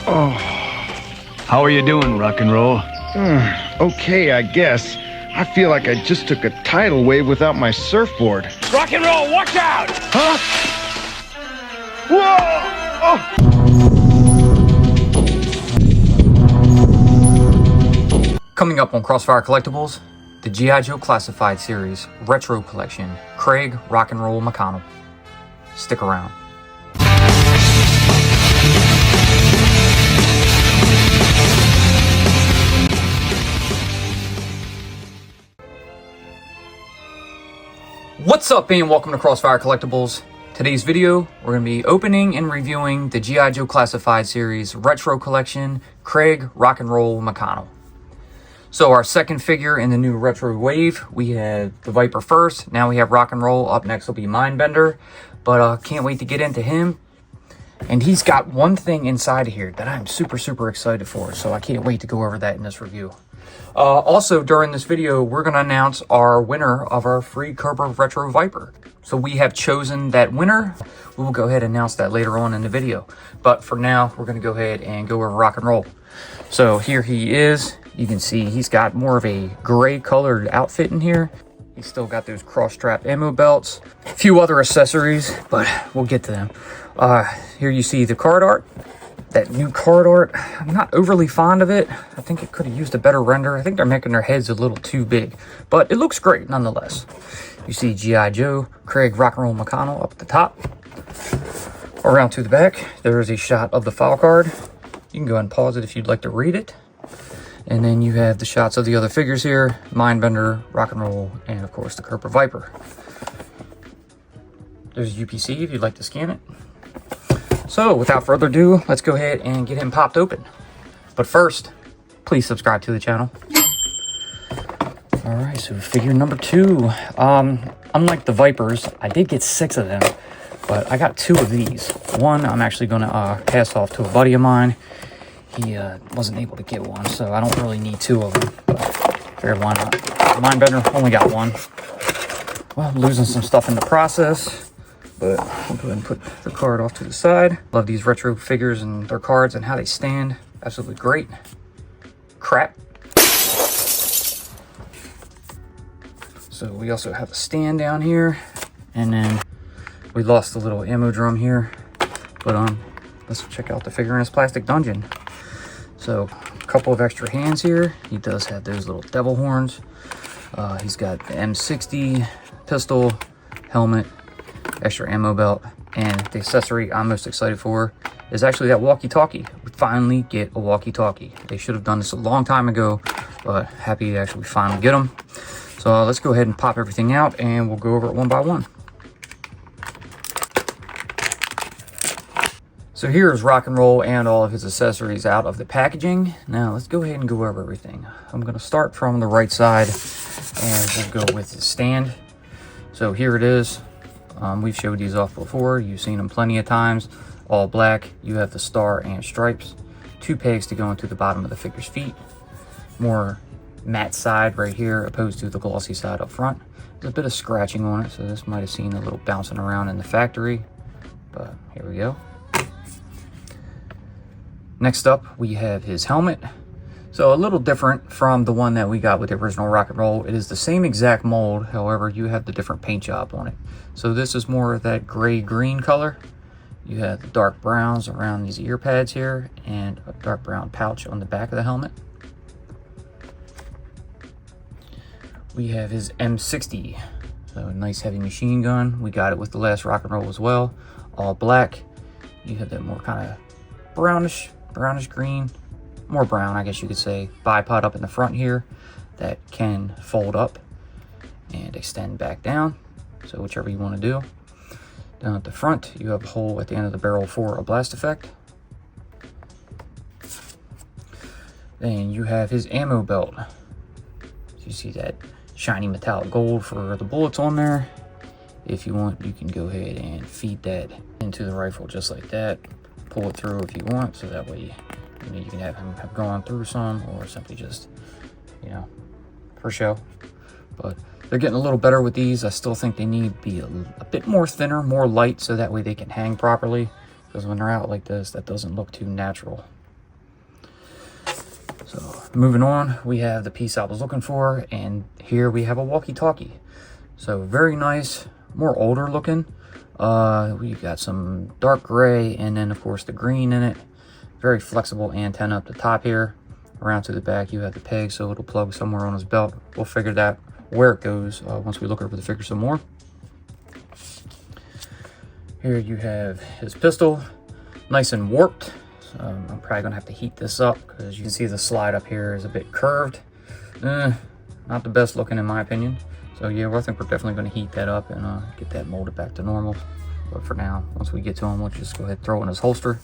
Oh. How are you doing, rock and roll? Okay, I guess. I feel like I just took a tidal wave without my surfboard. Rock and roll, watch out! Huh? Whoa! Oh. Coming up on Crossfire Collectibles, the G.I. Joe Classified Series Retro Collection, Craig Rock and Roll McConnel. Stick around. What's up, and welcome to Crossfire Collectibles. Today's video, we're going to be opening and reviewing the G.I. Joe Classified Series Retro Collection, Craig Rock and Roll McConnel. So our second figure in the new retro wave, we had the Viper first, now we have Rock and Roll. Up next will be Mindbender, but can't wait to get into him. And he's got one thing inside of here that I'm super excited for, so I can't wait to go over that in this review. Also, during this video, we're going to announce our winner of our free Cobra Retro Viper. So we have chosen that winner. We will go ahead and announce that later on in the video. But for now, we're going to go ahead and go over Rock and Roll. So here he is. You can see he's got more of a gray colored outfit in here. He's still got those cross-strap ammo belts. A few other accessories, but we'll get to them. Here you see the card art. That new card art, I'm not overly fond of it. I think it could have used a better render. I think they're making their heads a little too big, but it looks great nonetheless. You see G.I. Joe, Craig Rock and Roll McConnel up at the top. Around to the back, there is a shot of the file card. You can go ahead and pause it if you'd like to read it. And then you have the shots of the other figures here, Mindbender, Rock and Roll, and of course the Cobra Viper. There's a UPC if you'd like to scan it. So, without further ado, let's go ahead and get him popped open. But first, please subscribe to the channel. Alright, so figure number 2. Unlike the Vipers, I did get 6 of them, but I got 2 of these. One, I'm actually going to pass off to a buddy of mine. He wasn't able to get one, so I don't really need 2 of them. But figured why not. Mindbender, only got 1. Well, I'm losing some stuff in the process. But we'll go ahead and put the card off to the side. Love these retro figures and their cards and how they stand. Absolutely great. Crap. So we also have a stand down here. And then we lost the little ammo drum here. But let's check out the figure in his plastic dungeon. So a couple of extra hands here. He does have those little devil horns. He's got the M60 pistol, helmet, extra ammo belt, and the accessory I'm most excited for is actually that walkie-talkie. We finally get a walkie-talkie. They should have done this a long time ago, but happy to actually finally get them. So let's go ahead and pop everything out and we'll go over it one by one. So here's Rock and Roll and all of his accessories out of the packaging. Now let's go ahead and go over everything. I'm going to start from the right side and we'll go with the stand. So here it is. We've showed these off before. You've seen them plenty of times. All black. You have the star and stripes. 2 pegs to go into the bottom of the figure's feet. More matte side right here opposed to the glossy side up front. There's a bit of scratching on it, so this might have seen a little bouncing around in the factory. But here we go. Next up, we have his helmet. So a little different from the one that we got with the original Rock and Roll. It is the same exact mold, however, you have the different paint job on it. So this is more of that gray-green color. You have the dark browns around these ear pads here, and a dark brown pouch on the back of the helmet. We have his M60, so a nice heavy machine gun. We got it with the last Rock and Roll as well. All black. You have that more kind of brownish green. More brown, I guess you could say. Bipod up in the front here that can fold up and extend back down. So whichever you want to do. Down at the front, you have a hole at the end of the barrel for a blast effect. Then you have his ammo belt. You see that shiny metallic gold for the bullets on there. If you want, you can go ahead and feed that into the rifle just like that. Pull it through if you want, so that way you can have him have gone through some, or simply just, for show. But they're getting a little better with these. I still think they need to be a bit more thinner, more light, so that way they can hang properly. Because when they're out like this, that doesn't look too natural. So moving on, we have the piece I was looking for, and here we have a walkie-talkie. So very nice, more older looking. We got some dark gray and then of course the green in it. Very flexible antenna up the top here. Around to the back you have the peg, so it'll plug somewhere on his belt. We'll figure that where it goes once we look over the figure some more. Here you have his pistol, nice and warped. I'm probably gonna have to heat this up because you can see the slide up here is a bit curved. Not the best looking in my opinion. So yeah, well, I think we're definitely gonna heat that up and get that molded back to normal. But for now, once we get to him, we'll just go ahead and throw it in his holster.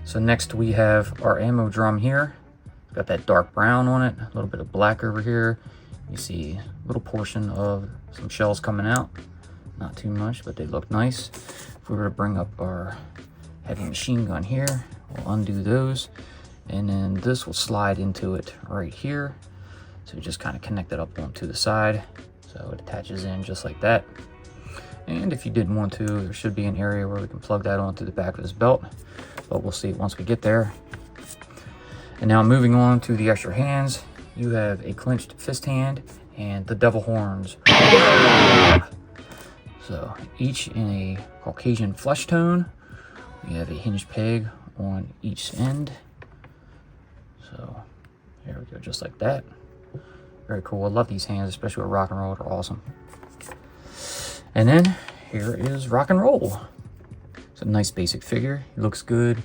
So next we have our ammo drum here. Got that dark brown on it, a little bit of black over here. You see a little portion of some shells coming out. Not too much, but they look nice. If we were to bring up our heavy machine gun here, we'll undo those. And then this will slide into it right here. So just kind of connect it up onto the side. So it attaches in just like that. And if you did want to, there should be an area where we can plug that onto the back of his belt. But we'll see once we get there. And now moving on to the extra hands, you have a clenched fist hand and the devil horns. So each in a Caucasian flesh tone. We have a hinged peg on each end. So there we go, just like that. Very cool. I love these hands, especially with rock and roll. They're awesome. And then here is Rock and Roll. It's a nice basic figure. He looks good.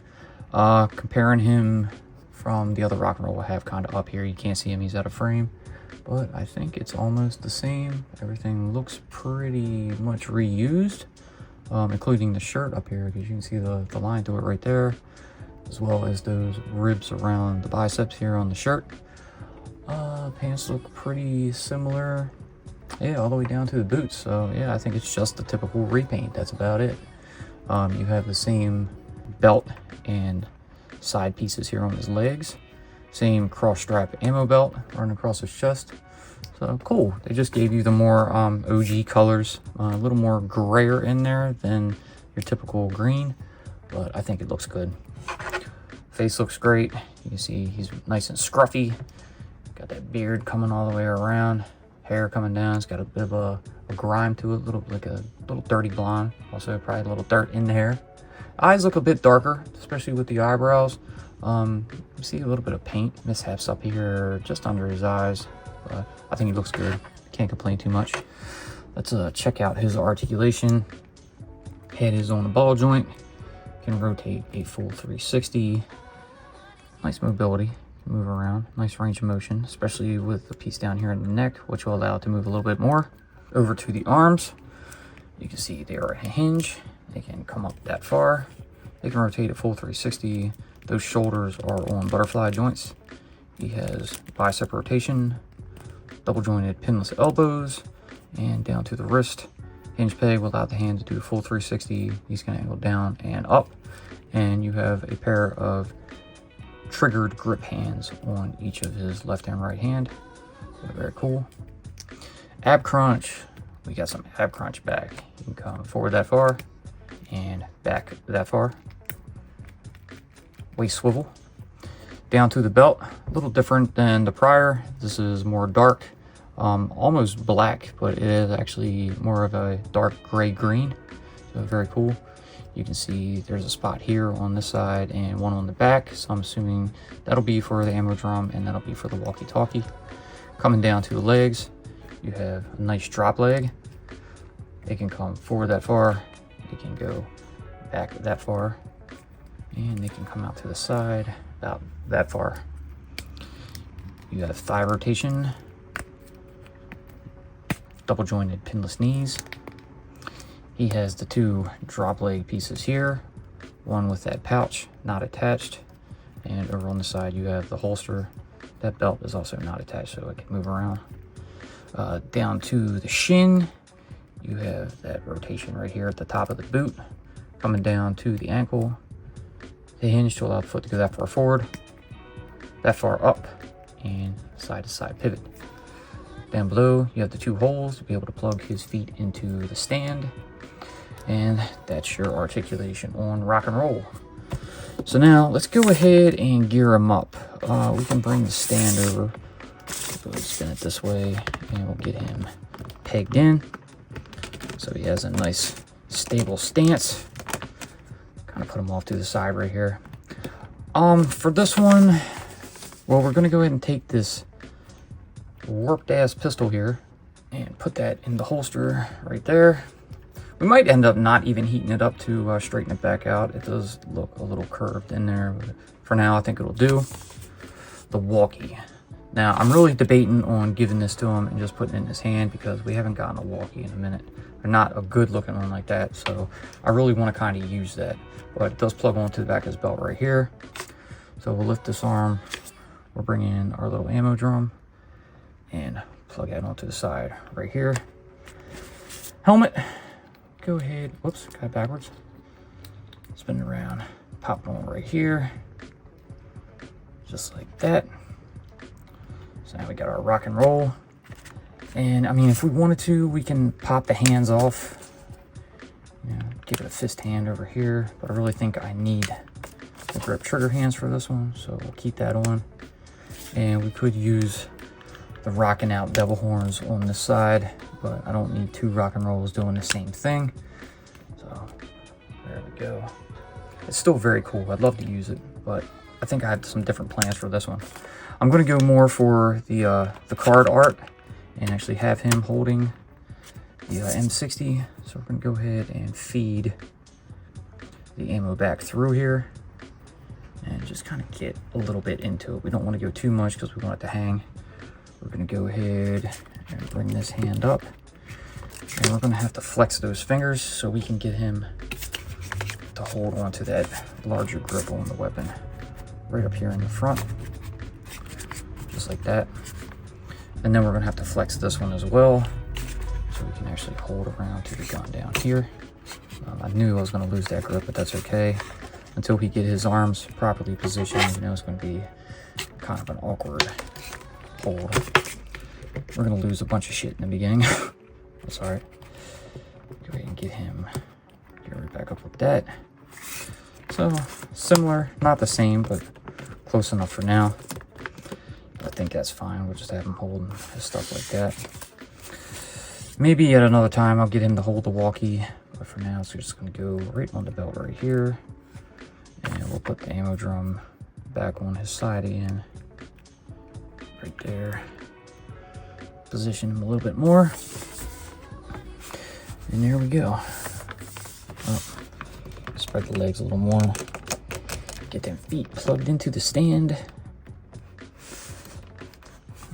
Comparing him from the other Rock and Roll I have kind of up here. You can't see him, he's out of frame. But I think it's almost the same. Everything looks pretty much reused, including the shirt up here, because you can see the line to it right there, as well as those ribs around the biceps here on the shirt. Pants look pretty similar. Yeah, all the way down to the boots. So yeah, I think it's just the typical repaint. That's about it. You have the same belt and side pieces here on his legs. Same cross strap ammo belt running across his chest. So cool. They just gave you the more OG colors. A little more grayer in there than your typical green, but I think it looks good. Face looks great. You can see he's nice and scruffy. Got that beard coming all the way around. Hair coming down. It's got a bit of a grime to it, like a little dirty blonde. Also probably a little dirt in the hair. Eyes look a bit darker, especially with the eyebrows. You see a little bit of paint mishaps up here just under his eyes, but I think he looks good. Can't complain too much. Let's check out his articulation. Head is on the ball joint. Can rotate a full 360. Nice mobility. Move around. Nice range of motion, especially with the piece down here in the neck, which will allow it to move a little bit more. Over to the arms. You can see they are a hinge. They can come up that far. They can rotate a full 360. Those shoulders are on butterfly joints. He has bicep rotation, double jointed pinless elbows, and down to the wrist. Hinge peg will allow the hand to do a full 360. He's going to angle down and up. And you have a pair of triggered grip hands on each of his left and right hand. So very cool. Ab crunch. We got some ab crunch back. You can come forward that far and back that far. Waist swivel. Down to the belt. A little different than the prior. This is more dark. Almost black, but it is actually more of a dark gray green. So very cool. You can see there's a spot here on this side and one on the back. So I'm assuming that'll be for the ammo drum and that'll be for the walkie-talkie. Coming down to the legs, you have a nice drop leg. They can come forward that far. They can go back that far. And they can come out to the side about that far. You have thigh rotation. Double jointed pinless knees. He has the two drop leg pieces here, one with that pouch not attached, and over on the side you have the holster. That belt is also not attached, so it can move around. Down to the shin, you have that rotation right here at the top of the boot, coming down to the ankle. The hinge to allow the foot to go that far forward, that far up, and side to side pivot. Down below, you have the two holes to be able to plug his feet into the stand. And that's your articulation on Rock and Roll. So now let's go ahead and gear him up. We can bring the stand over. We'll spin it this way and we'll get him pegged in so he has a nice stable stance. Kind of put him off to the side right here. For this one, well, we're gonna go ahead and take this warped ass pistol here and put that in the holster right there. We might end up not even heating it up to straighten it back out. It does look a little curved in there, but for now I think it'll do. The walkie. Now I'm really debating on giving this to him and just putting it in his hand because we haven't gotten a walkie in a minute. They're not a good looking one like that, so I really want to kind of use that. But it does plug onto the back of his belt right here. So we'll lift this arm. We'll bring in our little ammo drum and plug that onto the side right here. Helmet. Go ahead. Whoops, got it backwards. Spin it around. Pop it on right here. Just like that. So now we got our rock and roll. And I mean, if we wanted to, we can pop the hands off. You know, give it a fist hand over here. But I really think I need the grip trigger hands for this one. So we'll keep that on. And we could use the rocking out devil horns on this side. But I don't need two rock and rolls doing the same thing. So there we go. It's still very cool. I'd love to use it. But I think I have some different plans for this one. I'm going to go more for the card art and actually have him holding the M60. So we're going to go ahead and feed the ammo back through here and just kind of get a little bit into it. We don't want to go too much because we want it to hang. We're going to go ahead and bring this hand up. And we're going to have to flex those fingers so we can get him to hold onto that larger grip on the weapon right up here in the front. Just like that. And then we're going to have to flex this one as well so we can actually hold around to the gun down here. I knew I was going to lose that grip, but that's okay. Until he get his arms properly positioned, you know, it's going to be kind of an awkward hold. We're going to lose a bunch of shit in the beginning. That's all right. Go ahead and get him right back up with that. So similar, not the same, but close enough for now. I think that's fine. We'll just have him holding his stuff like that. Maybe at another time I'll get him to hold the walkie, but for now it's just going to go right on the belt right here. And we'll put the ammo drum back on his side again. Right there. Position him a little bit more. And there we go. Oh, spread the legs a little more. Get them feet plugged into the stand.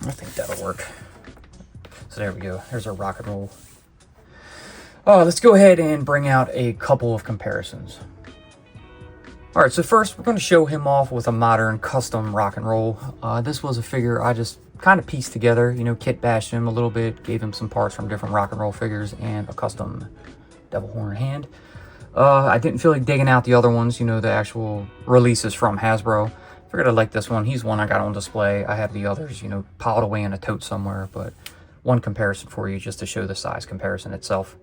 I think that'll work. So there we go. There's our rock and roll. Let's go ahead and bring out a couple of comparisons. All right, so first we're going to show him off with a modern custom rock and roll. This was a figure I just kind of pieced together, you know, kit bashed him a little bit, gave him some parts from different rock and roll figures and a custom devil horn hand. I didn't feel like digging out the other ones, you know, the actual releases from Hasbro. Figured I like this one. He's one I got on display. I have the others, you know, piled away in a tote somewhere, but one comparison for you just to show the size comparison itself.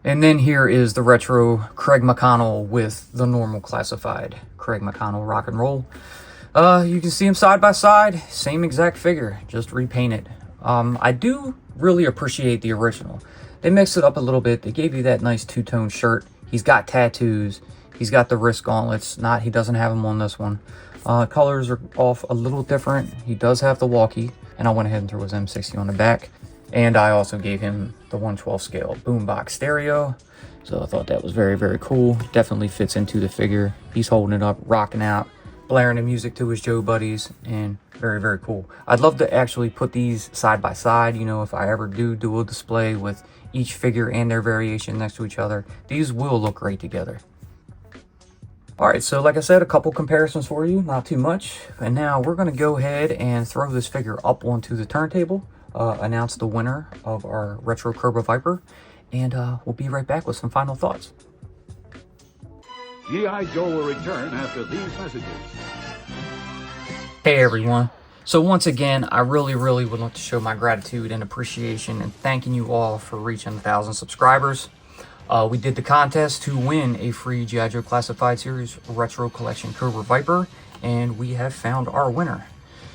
And then here is the retro Craig McConnel with the normal classified Craig McConnel rock and roll. You can see them side by side, same exact figure, just repainted. I do really appreciate the original. They mixed it up a little bit. They gave you that nice two-tone shirt. He's got tattoos. He's got the wrist gauntlets. He doesn't have them on this one. Colors are off a little different. He does have the walkie, and I went ahead and threw his M60 on the back. And I also gave him the 1/12 scale boombox stereo. So I thought that was very, very cool. Definitely fits into the figure. He's holding it up, rocking out, blaring the music to his Joe buddies, and very, very cool. I'd love to actually put these side by side, you know, if I ever do a display with each figure and their variation next to each other. These will look great together. All right, so like I said, a couple comparisons for you, not too much. And now we're gonna go ahead and throw this figure up onto the turntable, announce the winner of our Retro Cobra Viper, and we'll be right back with some final thoughts. G.I. Joe will return after these messages. Hey everyone. So once again, I really would like to show my gratitude and appreciation and thanking you all for reaching 1,000 subscribers. We did the contest to win a free G.I. Joe Classified Series Retro Collection Cobra Viper, and we have found our winner.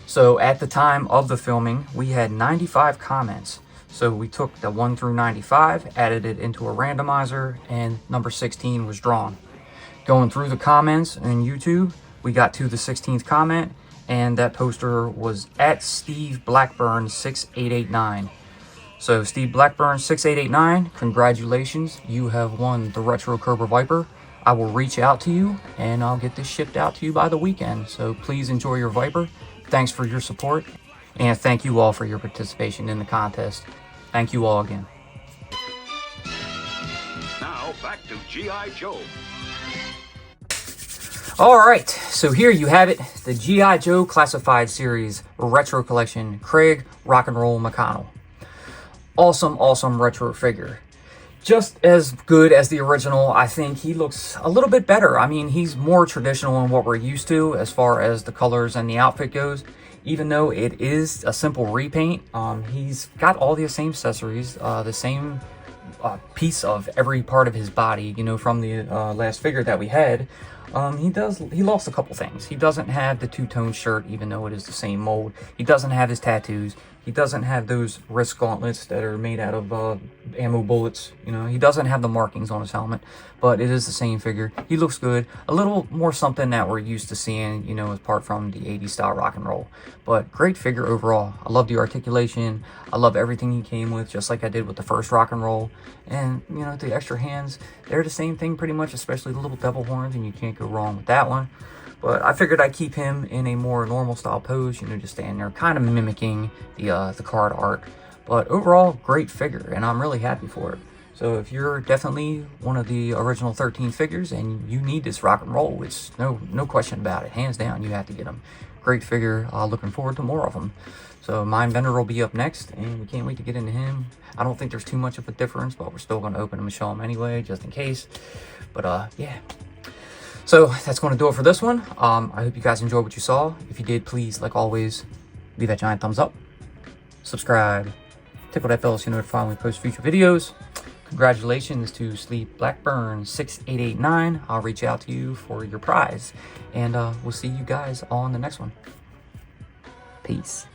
So at the time of the filming, we had 95 comments. So we took the 1 through 95, added it into a randomizer, and number 16 was drawn. Going through the comments on YouTube, we got to the 16th comment, and that poster was at Steve Blackburn 6889. So Steve Blackburn 6889, congratulations, you have won the Retro Cobra Viper. I will reach out to you and I'll get this shipped out to you by the weekend. So please enjoy your Viper. Thanks for your support, and thank you all for your participation in the contest. Thank you all again. Now back to G.I. Joe. Alright, so here you have it, the G.I. Joe Classified Series Retro Collection, Craig Rock and Roll McConnel. Awesome retro figure. Just as good as the original. I think he looks a little bit better. I mean, he's more traditional in what we're used to as far as the colors and the outfit goes. Even though it is a simple repaint, he's got all the same accessories, the same piece of every part of his body, you know, from the last figure that we had. He lost a couple things. He doesn't have the two-tone shirt, even though it is the same mold. He doesn't have his tattoos. He doesn't have those wrist gauntlets that are made out of ammo bullets. You know, he doesn't have the markings on his helmet, but it is the same figure. He looks good. A little more something that we're used to seeing, you know, apart from the 80s style rock and roll. But great figure overall. I love the articulation. I love everything he came with, just like I did with the first rock and roll. And, you know, the extra hands, they're the same thing pretty much, especially the little devil horns, and you can't go wrong with that one. But I figured I'd keep him in a more normal style pose, you know, just standing there, kind of mimicking the card art. But overall, great figure, and I'm really happy for it. So if you're definitely one of the original 13 figures and you need this rock and roll, it's no question about it. Hands down, you have to get him. Great figure. Looking forward to more of them. So my inventor will be up next, and we can't wait to get into him. I don't think there's too much of a difference, but we're still going to open him and show him anyway, just in case. But yeah. So that's going to do it for this one. I hope you guys enjoyed what you saw. If you did, please, like always, leave that giant thumbs up. Subscribe. Tickle that bell so you're notified when we post future videos. Congratulations to Steve Blackburn 6889. I'll reach out to you for your prize. And we'll see you guys on the next one. Peace.